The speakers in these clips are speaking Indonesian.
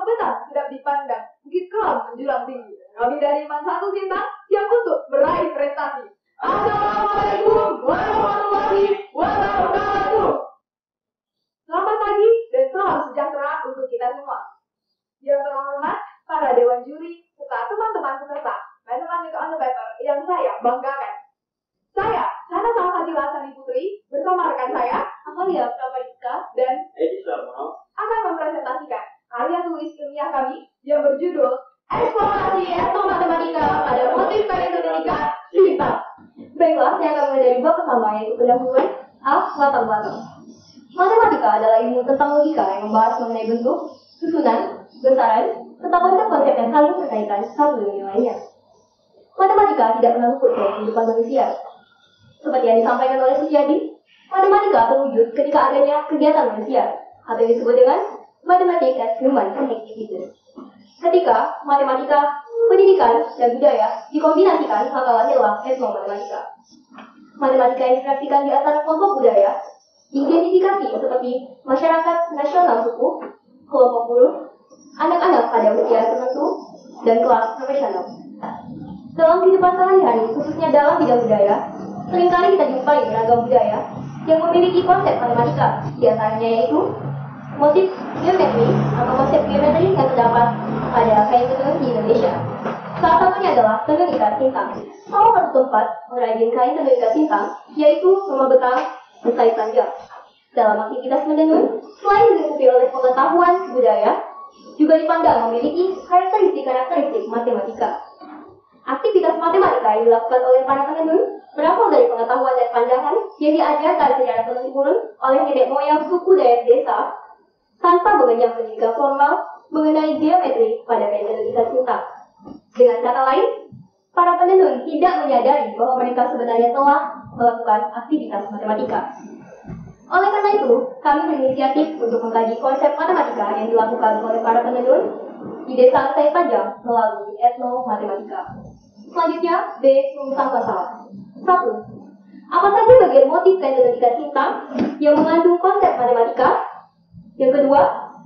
benar sedap dipandang, bukit kelam menjulang tinggi. Kami dari Iman Satu Sintang siap untuk meraih prestasi. Assalamualaikum warahmatullahi wabarakatuh. Selamat pagi dan salam sejahtera untuk kita semua. Yang terhormat para dewan juri serta teman-teman peserta Matematika on the Paper yang saya banggakan. Saya, Hana Salsabila Sani Putri, bersama rekan saya, Amalia Prabadika dan Edi Sarmono akan mempresentasikan karya tulis ilmiah kami yang berjudul Eksplorasi Etnomatematika pada Motif Karakteristika Cinta. Baiklah, saya akan mulai dari bab pertama yaitu pendahuluan latar belakang. Matematika adalah ilmu tentang logika yang membahas mengenai bentuk, susunan, besaran, serta konsep-konsep yang saling berkaitan satu dengan yang lainnya. Matematika tidak pernah luput dari kehidupan manusia. Seperti yang disampaikan oleh Suciadi, matematika terwujud ketika adanya kegiatan manusia, atau yang disebut dengan mathematics as human activities. Ketika matematika, pendidikan, dan budaya dikombinasikan, maka lahirlah etnomatematika. Matematika yang dipraktikkan di antara kelompok budaya diidentifikasi seperti masyarakat nasional suku, kelompok buruh, anak-anak pada usia tertentu, dan kelas profesional. Dalam kehidupan sehari-hari, khususnya dalam bidang budaya, seringkali kita jumpai beragam budaya yang memiliki konsep matematika, di antaranya yaitu motif geometri atau konsep geometri yang terdapat pada kain tenun di Indonesia. Salah satunya adalah tenun ikat sintang. Salah satu tempat mengrajin kain tenun ikat sintang yaitu rumah betang Usai Panjang. Dalam aktivitas menenun, selain dilengkapi oleh pengetahuan budaya, juga dipandang memiliki karakteristik matematika. Aktivitas matematika yang dilakukan oleh para penenun berasal dari pengetahuan dan pandangan yang diajarkan secara turun-temurun oleh nenek moyang suku Dayak desa tanpa mengenyam pendidikan formal mengenai geometri pada kain tenun ikat sintang. Dengan kata lain, para penenun tidak menyadari bahwa mereka sebenarnya telah melakukan aktivitas matematika. Oleh karena itu, kami berinisiatif untuk mengkaji konsep matematika yang dilakukan oleh para penenun di desa Usai Panjang melalui etnomatematika. Selanjutnya, B. Rumusan masalah. 1. Apa saja bagian motif kain tenun ikat sintang yang mengandung konsep matematika? Yang kedua,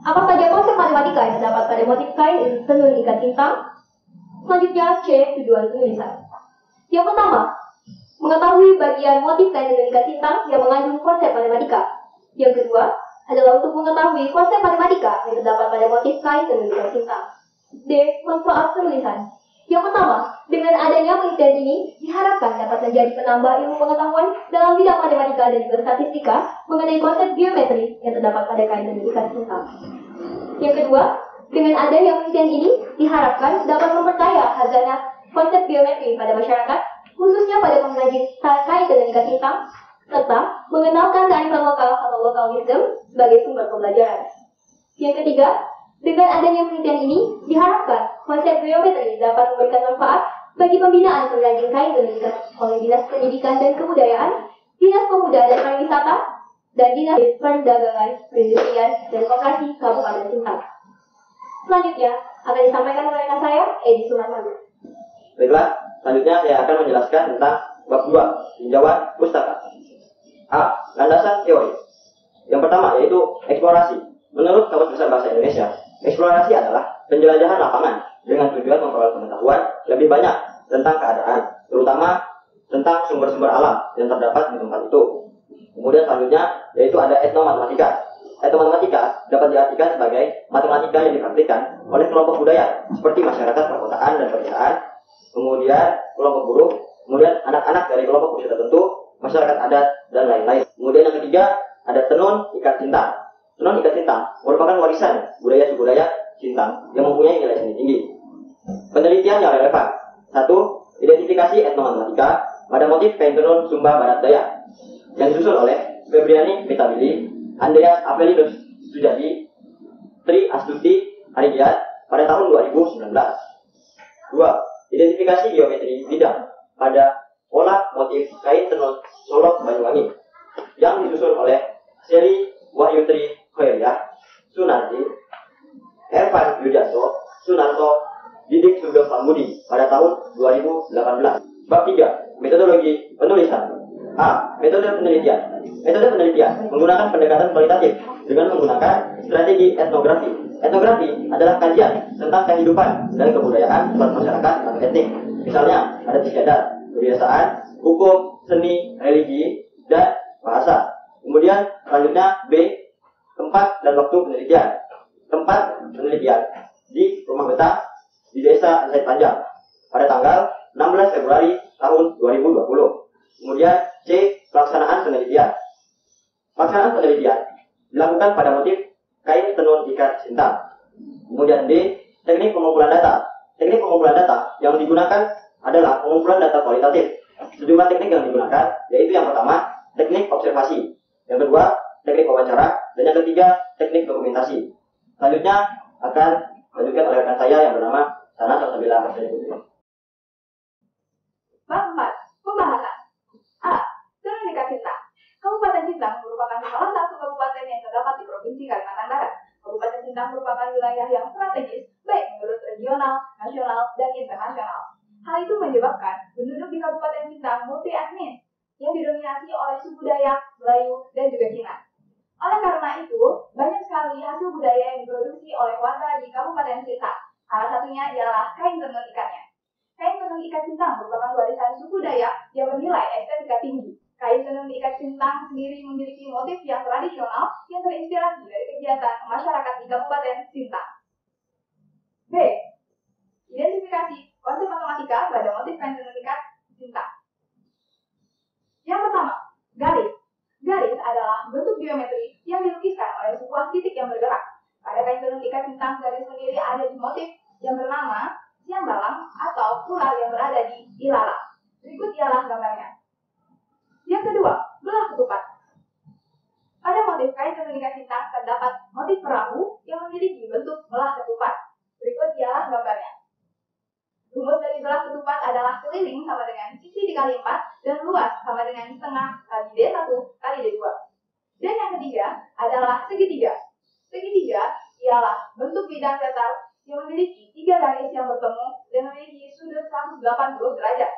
apa saja konsep matematika yang terdapat pada motif kain tenun ikat sintang? Selanjutnya, C. Tujuan penulisan. Yang pertama, mengetahui bagian motif kain tenun ikat sintang yang mengandung konsep matematika. Yang kedua, adalah untuk mengetahui konsep matematika yang terdapat pada motif kain tenun ikat sintang. D. Manfaat penulisan. Yang pertama, dengan adanya penelitian ini diharapkan dapat menjadi penambah ilmu pengetahuan dalam bidang matematika dan juga statistika mengenai konsep geometri yang terdapat pada kain tenun ikat sintang. Yang kedua, dengan adanya penelitian ini diharapkan dapat memperkaya hazanah konsep geometri pada masyarakat, khususnya pada pengrajin kain tenun ikat sintang, serta mengenalkan kearifan lokal atau local wisdom sebagai sumber pembelajaran. Yang ketiga, dengan adanya penelitian ini diharapkan konsep geometri dapat memberikan manfaat bagi pembinaan pengrajin kain tenun ikat oleh Dinas Pendidikan dan Kebudayaan, Dinas Pemuda dan Pariwisata, dan Dinas Perdagangan, Perindustrian, dan Koperasi Kabupaten Sintang. Selanjutnya akan disampaikan oleh rekan saya, Edi Sumarman. Baiklah, selanjutnya saya akan menjelaskan tentang bab 2, tinjauan pustaka. A. Landasan teori. Yang pertama yaitu eksplorasi. Menurut Kamus Besar Bahasa Indonesia, eksplorasi adalah penjelajahan lapangan dengan tujuan memperoleh pengetahuan lebih banyak tentang keadaan, terutama tentang sumber-sumber alam yang terdapat di tempat itu. Kemudian selanjutnya yaitu ada etnomatematika. Etnomatematika dapat diartikan sebagai matematika yang dipraktikkan oleh kelompok budaya seperti masyarakat perkotaan dan pedesaan, kemudian kelompok buruh, kemudian anak-anak dari kelompok usia tertentu, masyarakat adat, dan lain-lain. Kemudian yang ketiga ada tenun ikat sintang. Tenun ikat sintang merupakan warisan budaya suku Dayak Sintang yang mempunyai nilai seni tinggi. Penelitian yang relevan. 1. Identifikasi etnomatematika pada motif kain tenun Sumba Barat Dayak yang disusun oleh Febriani Metabili, Andreas Avelinus Sujadi, Tri Astuti Harigiat pada tahun 2019. 2. Identifikasi geometri bidang pada pola motif kain tenun Solok Banyuwangi yang disusun oleh Seri Wahyutri Khoiriyah, Sunardi, Ervan Yujanto, Sunarto, Didik Sugeng Pambudi pada tahun 2018. Bab 3. Metodologi penulisan. A. Metode penelitian. Metode penelitian menggunakan pendekatan kualitatif dengan menggunakan strategi etnografi. Etnografi adalah kajian tentang kehidupan dan kebudayaan suatu masyarakat atau etnik. Misalnya, adat istiadat, kebiasaan, hukum, seni, religi, dan bahasa. Kemudian selanjutnya B. Tempat dan waktu penelitian. Tempat penelitian di Rumah Betah di Desa Insight Panjang pada tanggal 16 Februari tahun 2020. Kemudian C. Pelaksanaan penelitian. Pelaksanaan penelitian dilakukan pada motif kain tenun ikat sintang. Kemudian D. Teknik pengumpulan data. Teknik pengumpulan data yang digunakan adalah pengumpulan data kualitatif. Sejumlah teknik yang digunakan yaitu yang pertama teknik observasi, yang kedua teknik wawancara, dan yang ketiga teknik dokumentasi. Selanjutnya akan dilanjutkan oleh rekan saya yang bernama Sana Salsabila. Bab 4. Pembahasan. A. Tenun ikat sintang. Kabupaten Sintang merupakan salah satu kabupaten yang terdapat di Provinsi Kalimantan Barat. Kabupaten Sintang merupakan wilayah yang strategis, baik menurut regional, nasional, dan internasional. Hal itu menyebabkan penduduk di Kabupaten Sintang multi etnis, yang didominasi oleh suku Dayak, Melayu, dan juga Cina. Oleh karena itu, banyak sekali hasil budaya yang diproduksi oleh warga di Kabupaten Sintang. Salah satunya ialah kain tenun ikatnya. Kain tenun ikat sintang merupakan warisan suku Dayak yang bernilai estetika tinggi. Kain tenun ikat sintang sendiri memiliki motif yang tradisional yang terinspirasi dari kegiatan masyarakat di Kabupaten Sintang. B. Identifikasi konsep matematika pada motif kain tenun ikat sintang. Yang pertama, garis. Garis adalah bentuk geometri yang dilukiskan oleh sebuah titik yang bergerak. Pada kain tenun ikat sintang, garis sendiri ada di motif yang bernama siang dalam atau ular yang berada di ilalang. Berikut ialah gambarnya. Yang kedua, belah ketupat. Pada motif kain tenun ikat sintang terdapat motif perahu yang memiliki bentuk belah ketupat. Berikut ialah gambarnya. Rumus dari belah ketupat adalah keliling sama dengan sisi dikali 4 dan luas sama dengan setengah kali D1 kali D2. Dan yang ketiga adalah segitiga. Segitiga ialah bentuk bidang datar yang memiliki 3 garis yang bertemu dan memiliki sudut 180 derajat.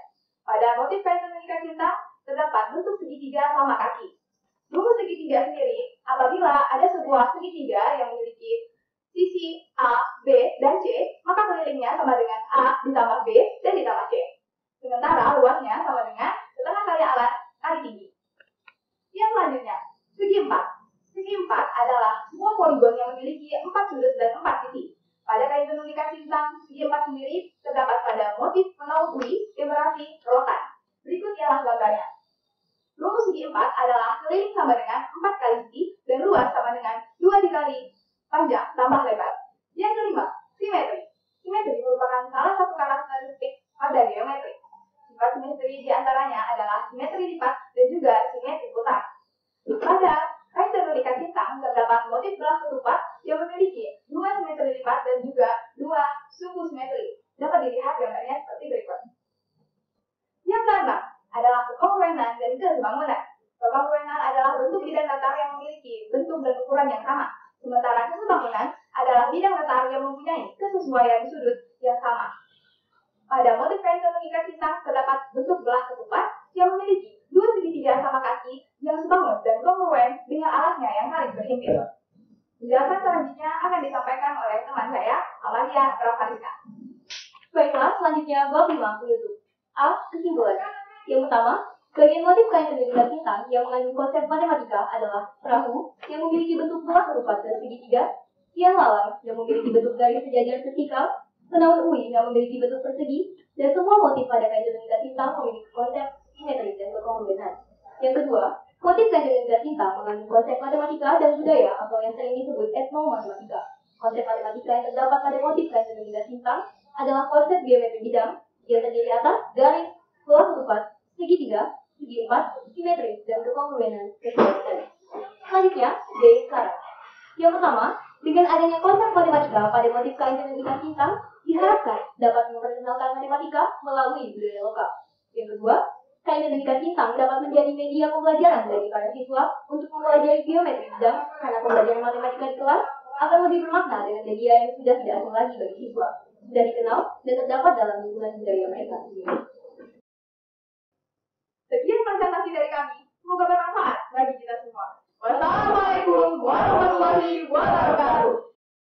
Pada motif kain tenun ikat sintang terdapat bentuk segitiga sama kaki. Rumus segitiga sendiri apabila ada sebuah segitiga yang memiliki sisi A, B, dan C, maka kelilingnya sama dengan A ditambah B dan ditambah C. Sementara luasnya sama dengan setengah kali alat kali tinggi. Yang selanjutnya, segi 4. Segi 4 adalah sebuah poligon yang memiliki 4 sudut dan 4 sisi. Pada kain tenun ikat sintang, segi 4 sendiri terdapat pada motif menaun ui yang berarti rotan. Berikut ialah gambarnya. Rumus segi 4 adalah keliling sama dengan 4 kali sisi dan luas sama dengan 2 dikali panjang tambah lebar. Yang kelima, simetri. Simetri merupakan salah satu karakteristik pada geometri. Sifat simetri diantaranya adalah simetri lipat dan juga simetri putar. Pada kain tenun ikat sintang terdapat motif belah ketupat yang memiliki 2 simetri lipat dan juga 2 sumbu simetri. Dapat dilihat gambarnya seperti berikut. Yang keenam adalah kekongruenan dan kesebangunan. Kekongruenan adalah bentuk bidang datar yang memiliki bentuk dan ukuran yang sama. Sementara kesebangunan adalah bidang datar yang mempunyai kesesuaian sudut yang sama. Pada motif kain tenun ikat sintang terdapat bentuk belah ketupat yang memiliki 2 segitiga sama kaki yang sebangun dan kongruen dengan alasnya yang saling berhimpit. Penjelasan selanjutnya akan disampaikan oleh teman saya, Amalia Rafariska. Baiklah, selanjutnya bab 5 penutup. A. Kesimpulan. Yang pertama, bagian motif kain tenun ikat sintang yang mengandung konsep matematika adalah perahu yang memiliki bentuk belah ketupat dan segitiga, tiang lalang yang memiliki bentuk garis sejajar vertikal, penaun ui yang memiliki bentuk persegi, dan semua motif pada kain tenun ikat sintang memiliki konsep simetri dan kekongruenan. Yang kedua, motif kain tenun ikat sintang mengandung konsep matematika dan budaya atau yang sering disebut etnomatematika. Konsep matematika yang terdapat pada motif kain tenun ikat sintang adalah konsep geometri bidang yang terdiri atas garis, belah ketupat, segitiga, segi 4, simetri, dan kekongruenan keseluruhan. Selanjutnya, D. Syarat. Yang pertama, dengan adanya konsep matematika pada motif kain tenun ikat sintang, diharapkan dapat memperkenalkan matematika melalui budaya lokal. Yang kedua, kain tenun ikat sintang dapat menjadi media pembelajaran bagi para siswa untuk mempelajari geometri bidang karena pembelajaran matematika di kelas akan lebih bermakna dengan media yang sudah tidak asing lagi bagi siswa, sudah dikenal dan terdapat dalam lingkungan budaya mereka sendiri. Sekian presentasi dari kami. Semoga bermanfaat bagi kita semua. Wassalamualaikum warahmatullahi wabarakatuh.